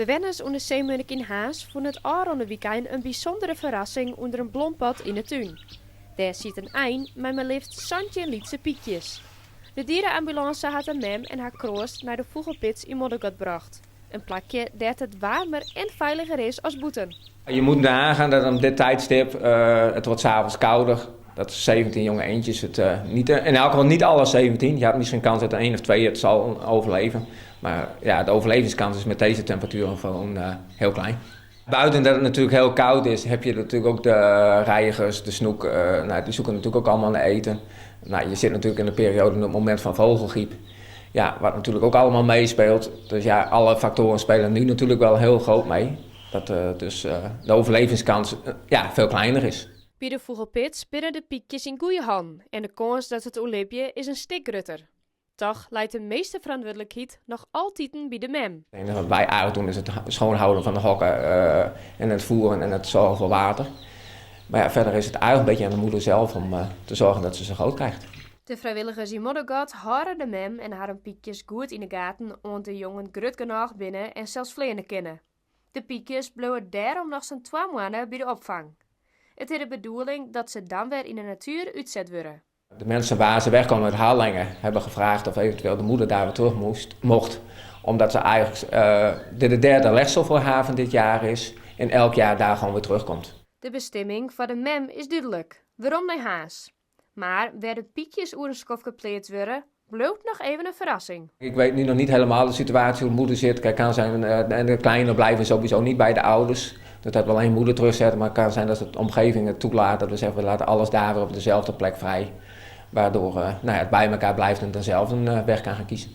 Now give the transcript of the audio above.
Bewenners onder Zeemunnik in Haas vonden het aanronde weekend een bijzondere verrassing onder een blompad in de tuin. Daar zit een eind met maar liefst Santje en Lietse piekjes. De dierenambulance had een mem en haar kroost naar de vogelpits in Moddergat gebracht. Een plakje dat het warmer en veiliger is als boeten. Je moet nagaan dat om dit tijdstip, het wordt 's avonds kouder. Dat 17 jonge eendjes het niet, in elk geval niet alle 17. Je hebt misschien kans dat er 1 of 2 het zal overleven. Maar ja, de overlevingskans is met deze temperaturen gewoon heel klein. Buiten dat het natuurlijk heel koud is, heb je natuurlijk ook de reigers, de snoek. Die zoeken natuurlijk ook allemaal naar eten. Nou, je zit natuurlijk in de periode op het moment van vogelgriep. Ja, wat natuurlijk ook allemaal meespeelt. Dus ja, alle factoren spelen nu natuurlijk wel heel groot mee. Dat de overlevingskans veel kleiner is. Bij de vogelpits bidden de piekjes in goede hand en de kans dat het overleeft is een stuk groter. Toch leidt de meeste verantwoordelijkheid nog altijd bij de mem. Het enige wat wij eigenlijk doen is het schoonhouden van de hokken en het voeren en het zorgen voor water. Maar ja, verder is het eigenlijk een beetje aan de moeder zelf om te zorgen dat ze groot krijgt. De vrijwilligers in Moddergat houden de mem en haar piekjes goed in de gaten om de jongen grut genoeg binnen en zelfs vleenden kennen. De piekjes blijven daarom nog zo'n 2 maanden bij de opvang. Het is de bedoeling dat ze dan weer in de natuur uitzet worden. De mensen waar ze wegkomen uit Harlingen hebben gevraagd of eventueel de moeder daar weer terug mocht. Omdat ze eigenlijk de derde legsel voor haar van dit jaar is en elk jaar daar gewoon weer terugkomt. De bestemming van de mem is duidelijk. Waarom naar Haas? Maar waar de piekjes oer een skof gepleerd worden, blijft nog even een verrassing. Ik weet nu nog niet helemaal de situatie hoe de moeder zit. Kijk, kan zijn, en de kleine blijven sowieso niet bij de ouders. Dat het wel één moeder terugzetten, maar het kan zijn dat de omgeving het toelaat. Dat we zeggen, we laten alles daar weer op dezelfde plek vrij. Waardoor het bij elkaar blijft en dan zelf een weg kan gaan kiezen.